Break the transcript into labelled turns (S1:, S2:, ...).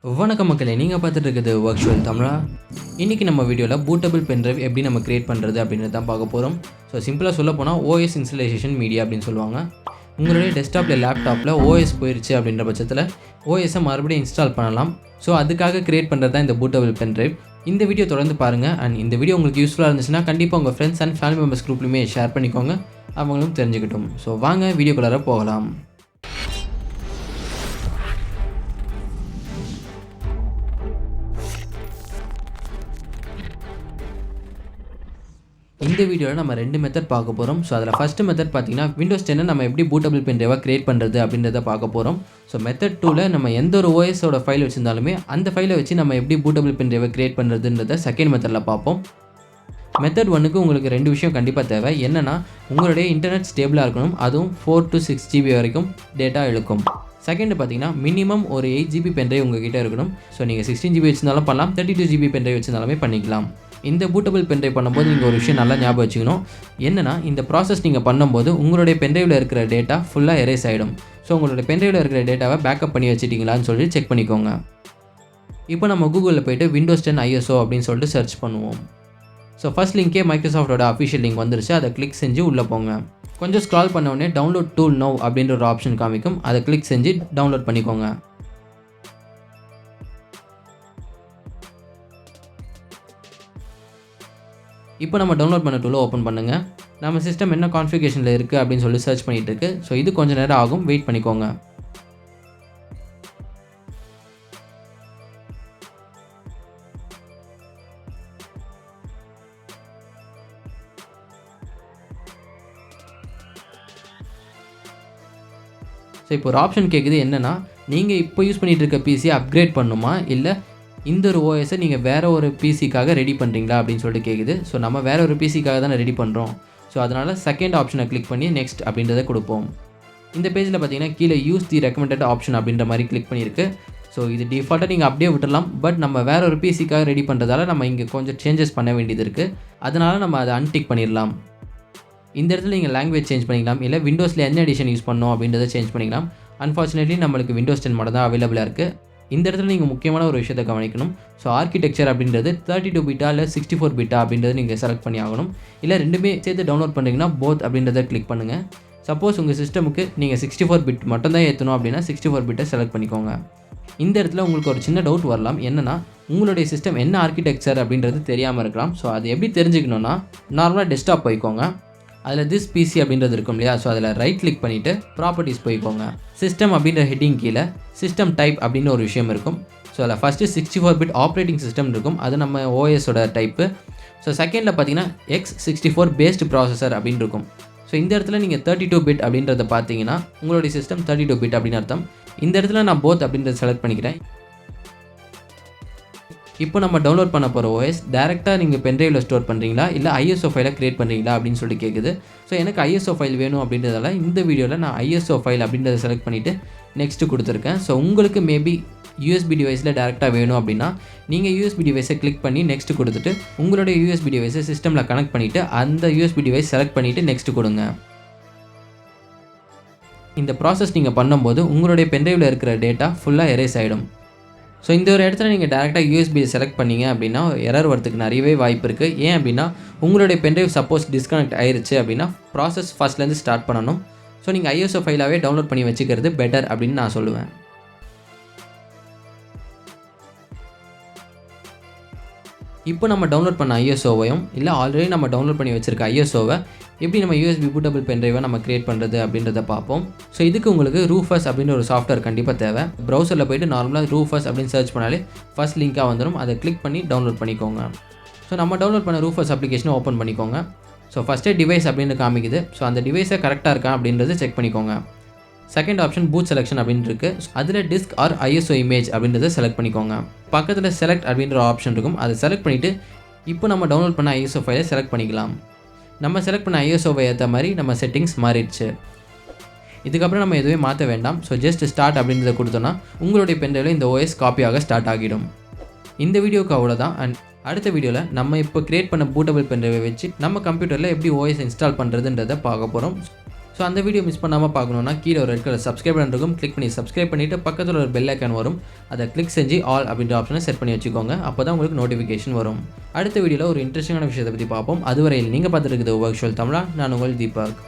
S1: வணக்கம் மக்களே, நீங்கள் பார்த்துட்டு இருக்குது வர்ச்சுவல் தமிழா. இன்றைக்கி நம்ம வீடியோவில் பூட்டபிள் பென்ட்ரைவ் எப்படி நம்ம கிரியேட் பண்ணுறது அப்படின்றது தான் பார்க்க போகிறோம். ஸோ சிம்பிளாக சொல்ல போனால் ஓஎஸ் இன்ஸ்டலேஷன் மீடியா அப்படின்னு சொல்லுவாங்க. உங்களுடைய டெஸ்க்டாப்பில் லேப்டாப்பில் ஓஎஸ் போயிடுச்சு அப்படின்ற பட்சத்தில் ஓஎஸை மறுபடியும் இன்ஸ்டால் பண்ணலாம். ஸோ அதுக்காக கிரியேட் பண்ணுறது தான் இந்த பூட்டபிள் பென்ட்ரைவ். இந்த வீடியோ தொடர்ந்து பாருங்கள். அண்ட் இந்த வீடியோ உங்களுக்கு யூஸ்ஃபுல்லாக இருந்துச்சுன்னா கண்டிப்பாக உங்கள் ஃப்ரெண்ட்ஸ் அண்ட் ஃபேமிலி மெம்பர்ஸ் குரூப்லையுமே ஷேர் பண்ணிக்கோங்க, அவங்களும் தெரிஞ்சுக்கிட்டும். ஸோ வாங்க வீடியோக்குள்ளார போகலாம். இந்த வீடியோவில் நம்ம 2 மெத்தட் பார்க்க போகிறோம். ஸோ அதில் ஃபஸ்ட்டு மெத்தட் பார்த்தீங்கன்னா விண்டோஸ் 10 நம்ம எப்படி பூட்டபிள் பென்ட்ரைவாக கிரியேட் பண்ணுறது அப்படின்றத பார்க்க போகிறோம். ஸோ மெத்தட் 2ல் நம்ம எந்த ஒரு ஓஎஸோட ஃபைல் வச்சுருந்தாலுமே அந்த ஃபைலை வச்சு நம்ம எப்படி பூட்டபிள் பென்ட்ரைவை கிரியேட் பண்ணுறதுன்றத செகண்ட் மெத்தடில் பார்ப்போம். மெத்தட் 1க்கு உங்களுக்கு 2 விஷயம் கண்டிப்பாக தேவை. என்னென்னா உங்களுடைய இன்டர்நெட் ஸ்டேபிளாக இருக்கணும், அதுவும் 4 to 6 GB வரைக்கும் டேட்டா இழுக்கும். செகண்ட் பார்த்தீங்கன்னா மினிமம் ஒரு 8 GB பென்ட்ரைவ் உங்ககிட்ட இருக்கணும். ஸோ நீங்கள் 16 GB வச்சுருந்தாலும் பண்ணலாம், 32 GB பென்ட்ரைவ் வச்சுருந்தாலுமே பண்ணிக்கலாம். இந்த பூட்டபிள் பென்ட்ரைவ் பண்ணும்போது நீங்கள் ஒரு விஷயம் நல்லா ஞாபகம் வச்சுக்கணும். என்னென்னா இந்த ப்ராசஸ் நீங்கள் பண்ணும்போது உங்களுடைய பென்ட்ரைவில் இருக்கிற டேட்டா ஃபுல்லாக எரேஸ் ஆகிடும். ஸோ உங்களுடைய பென்ட்ரைவில் இருக்கிற டேட்டாவை பேக்கப் பண்ணி வச்சுட்டிங்களான்னு சொல்லிட்டு செக் பண்ணிக்கோங்க. இப்போ நம்ம கூகுளில் போய்ட்டு windows 10 ISO அப்படின்னு சொல்லிட்டு சர்ச் பண்ணுவோம். ஸோ ஃபஸ்ட் லிங்கே மைக்ரோசாஃப்டோட அஃபிஷியல் லிங்க் வந்துருச்சு. அதை கிளிக் செஞ்சு உள்ளே போங்க. கொஞ்சம் ஸ்க்ரால் பண்ண உடனே டவுன்லோட் டூல் நவ் அப்படின்ற ஒரு ஆப்ஷன் காமிக்கும். அதை கிளிக் செஞ்சு டவுன்லோட் பண்ணிக்கோங்க. இப்போ நம்ம டவுன்லோட் பண்ண டூலை ஓப்பன் பண்ணுங்கள். நம்ம சிஸ்டம் என்ன கான்ஃபிகரேஷனில் இருக்குது அப்படின்னு சொல்லி சர்ச் பண்ணிகிட்டு இருக்கு. ஸோ இது கொஞ்சம் நேரம் ஆகும், வெயிட் பண்ணிக்கோங்க. ஸோ இப்போ ஒரு ஆப்ஷன் கேட்குது. என்னென்னா நீங்கள் இப்போ யூஸ் பண்ணிகிட்டு இருக்க பிசியை அப்கிரேட் பண்ணணுமா, இல்லை இந்த ஒரு ஓஎஸை நீங்கள் வேறு ஒரு பிசிக்காக ரெடி பண்ணுறீங்களா அப்படின்னு சொல்லிட்டு கேட்குது. ஸோ நம்ம வேறு ஒரு பிசிக்காக தானே ரெடி பண்ணுறோம். ஸோ அதனால் செகண்ட் ஆப்ஷனை கிளிக் பண்ணி நெக்ஸ்ட் அப்படின்றத கொடுப்போம். இந்த பேஜில் பார்த்தீங்கன்னா கீழே யூஸ் தி ரெக்கமெண்டட் ஆப்ஷன் அப்படின்ற மாதிரி கிளிக் பண்ணியிருக்கு. ஸோ இது டிஃபால்ட்டாக நீங்கள் அப்படியே விட்டுடலாம். பட் நம்ம வேறு ஒரு பிசிக்காக ரெடி பண்ணுறதால நம்ம இங்கே கொஞ்சம் சேஞ்சஸ் பண்ண வேண்டியது இருக்குது. அதனால் நம்ம அதை அன்டிக் பண்ணிடலாம். இந்த இடத்துல நீங்கள் லாங்குவேஜ் சேஞ்ச் பண்ணிக்கலாம், இல்லை விண்டோஸில் என்ன எடிஷன் யூஸ் பண்ணோம் அப்படின்றத சேஞ்ச் பண்ணிக்கலாம். அன்ஃபார்ச்சுனேட்லி நம்மளுக்கு விண்டோஸ் 10 மட்டும் தான் அவைலபிளாக இருக்குது. இந்த இடத்துல நீங்கள் முக்கியமான ஒரு விஷயத்தை கவனிக்கணும். ஸோ ஆர்கிடெக்சர் அப்படின்றது 32 பிட்டா இல்லை 64 பிட்டா அப்படின்றத நீங்கள் செலக்ட் பண்ணி ஆகணும். இல்லை ரெண்டுமே சேர்த்து டவுன்லோட் பண்ணுறீங்கன்னா போத் அப்படின்றத கிளிக் பண்ணுங்கள். சப்போஸ் உங்கள் சிஸ்டமுக்கு நீங்கள் 64 பிட் மட்டும் தான் ஏற்றணும் அப்படின்னா 64 பிட்டை செலக்ட் பண்ணிக்கோங்க. இந்த இடத்துல உங்களுக்கு ஒரு சின்ன டவுட் வரலாம். என்னென்னா உங்களுடைய சிஸ்டம் என்ன ஆர்கிடெக்சர் அப்படின்றது தெரியாமல் இருக்கலாம். ஸோ அது எப்படி தெரிஞ்சுக்கணுன்னா நார்மலாக டெஸ்க்டாப் போய்க்கோங்க. அதில் திஸ் பிசி அப்படின்றது இருக்கும் இல்லையா, ஸோ அதில் ரைட் கிளிக் பண்ணிவிட்டு ப்ராப்பர்ட்டிஸ் போய்க்கோங்க. சிஸ்டம் அப்படின்ற ஹெட்டிங் கீழே சிஸ்டம் டைப் அப்படின்னு ஒரு விஷயம் இருக்கும். ஸோ அதில் ஃபஸ்ட்டு 64 பிட் ஆப்ரேட்டிங் சிஸ்டம் இருக்கும், அது நம்ம ஓஎஸோட டைப்பு. ஸோ செகண்டில் பார்த்தீங்கன்னா X64 பேஸ்டு ப்ராசஸர் அப்படின்னு இருக்கும். ஸோ இந்த இடத்துல நீங்கள் 32 பிட் அப்படின்றத பார்த்தீங்கன்னா உங்களுடைய சிஸ்டம் 32 பிட் அப்படின்னு அர்த்தம். இந்த இடத்துல நான் போத் அப்படின்றத செலக்ட் பண்ணிக்கிறேன். இப்போ நம்ம டவுன்லோட் பண்ண போகிற ஓஎஸ் டேரெக்டாக நீங்கள் பென்ட்ரைவில் ஸ்டோர் பண்ணுறீங்களா, இல்லை ஐஎஸ்ஓ ஃபைலை க்ரியேட் பண்ணுறீங்களா அப்படின்னு சொல்லி கேட்குது. ஸோ எனக்கு ஐஎஸ்ஓ ஃபைல் வேணும் அப்படின்றதால இந்த வீடியோவில் நான் ஐஎஸ்ஓ ஃபைல் அப்படின்றத செலக்ட் பண்ணிவிட்டு நெக்ஸ்ட்டு கொடுத்துருக்கேன். ஸோ உங்களுக்கு மேபி யூஎஸ்பி டிவைஸில் டேரெக்டாக வேணும் அப்படின்னா நீங்கள் யூஎஸ்பி டிவைஸை கிளிக் பண்ணி நெக்ஸ்ட் கொடுத்துட்டு உங்களுடைய யூஎஸ்பி டிவைஸை சிஸ்டமில் கனெக்ட் பண்ணிவிட்டு அந்த யூஎஸ்பி டிவைஸ் செலக்ட் பண்ணிவிட்டு நெக்ஸ்ட் கொடுங்க. இந்த ப்ராசஸ் நீங்கள் பண்ணும்போது உங்களுடைய பென்ட்ரைவில் இருக்கிற டேட்டா ஃபுல்லாக எரேஸ் ஆகிடும். ஸோ இந்த ஒரு இடத்துல நீங்கள் டேரெக்டாக யூஎஸ்பி செலக்ட் பண்ணிங்க அப்படின்னா எரர் வரதுக்கு நிறையவே வாய்ப்பு இருக்குது. ஏன் அப்படின்னா உங்களுடைய பென்ட்ரைவ் சப்போஸ் டிஸ்கனெக்ட் ஆயிருச்சு அப்படின்னா ப்ராசஸ் ஃபஸ்ட்லேருந்து ஸ்டார்ட் பண்ணணும். ஸோ நீங்கள் ஐஎஸ்ஓ ஃபைலாகவே டவுன்லோட் பண்ணி வச்சுக்கிறது பெட்டர் அப்படின்னு நான் சொல்லுவேன். இப்போ நம்ம டவுன்லோட் பண்ண ஐஎஸ்ஓவையும் இல்லை ஆல்ரெடி நம்ம டவுன்லோட் பண்ணி வச்சுருக்க ஐஎஸ்ஓவை எப்படி நம்ம யூஎஸ்பி பூட்டபிள் பென்ட்ரைவை நம்ம கிரியேட் பண்ணுறது அப்படின்றத பார்ப்போம். ஸோ இதுக்கு உங்களுக்கு ரூஃபஸ் அப்படின்ற ஒரு சாஃப்ட்வேர் கண்டிப்பாக தேவை. ப்ரௌசரில் போய்ட்டு நார்மலாக ரூஃபஸ் அப்படின்னு சர்ச் பண்ணாலே ஃபஸ்ட் லிங்காக வந்துடும். அதை கிளிக் பண்ணி டவுன்லோட் பண்ணிக்கோங்க. ஸோ நம்ம டவுன்லோட் பண்ண ரூஃபஸ் அப்ளிகேஷனை ஓப்பன் பண்ணிக்கோங்க. ஸோ ஃபஸ்ட்டே டிவைஸ் அப்படின்னு காமிக்குது. ஸோ அந்த டிவைஸை கரெக்டாக இருக்கா அப்படின்றத செக் பண்ணிக்கோங்க. செகண்ட் ஆப்ஷன் பூட் செலெக்ஷன் அப்படின்னு இருக்குது. அதில் டிஸ்க் ஆர் ஐஎஸ்ஓ இமேஜ் அப்படின்றத செலக்ட் பண்ணிக்கோங்க. பக்கத்தில் செலக்ட் அப்படின்ற ஆப்ஷன் இருக்கும், அதை செலக்ட் பண்ணிவிட்டு இப்போ நம்ம டவுன்லோட் பண்ண ஐஎஸ்ஓ ஃபைலை செலக்ட் பண்ணிக்கலாம். நம்ம செலக்ட் பண்ண ஐஎஸ்ஓவை ஏற்ற மாதிரி நம்ம செட்டிங்ஸ் மாறிடுச்சு. இதுக்கப்புறம் நம்ம எதுவுமே மாற்ற வேண்டாம். ஸோ ஜஸ்ட் ஸ்டார்ட் அப்படின்றத கொடுத்தோன்னா உங்களுடைய பென்ட்ரைவில் இந்த ஓஎஸ் காப்பியாக ஸ்டார்ட் ஆகிடும். இந்த வீடியோக்கு அவ்வளோதான். அண்ட் அடுத்த வீடியோவில் நம்ம இப்போ கிரியேட் பண்ண பூட்டபிள் பென்ட்ரைவை வச்சு நம்ம கம்ப்யூட்டரில் எப்படி ஓஎஸ் இன்ஸ்டால் பண்ணுறதுன்றதை பார்க்க போகிறோம். ஸோ அந்த வீடியோ மிஸ் பண்ணாமல் பார்க்கணுன்னா கீழே ஒரு ரெட் கலர் சப்ஸ்கிரைப் பட்டன் இருக்கும். கிளிக் பண்ணி சப்ஸ்கிரைப் பண்ணிவிட்டு பக்கத்தில் ஒரு பெல் ஐக்கான் வரும். அதை கிளிக் செஞ்சு ஆல் அப்படின்ற ஆப்ஷனை செட் பண்ணி வச்சுக்கோங்க. அப்போ தான் உங்களுக்கு நோட்டிஃபிகேஷன் வரும். அடுத்த வீடியோவில் ஒரு இன்ட்ரெஸ்டிங்கான விஷயத்தை பற்றி பார்ப்போம். அதுவரையில் நீங்கள் பார்த்துட்டு இருக்குது வர்ச்சுவல் தமிழா. நான் உங்கள் தீபக்.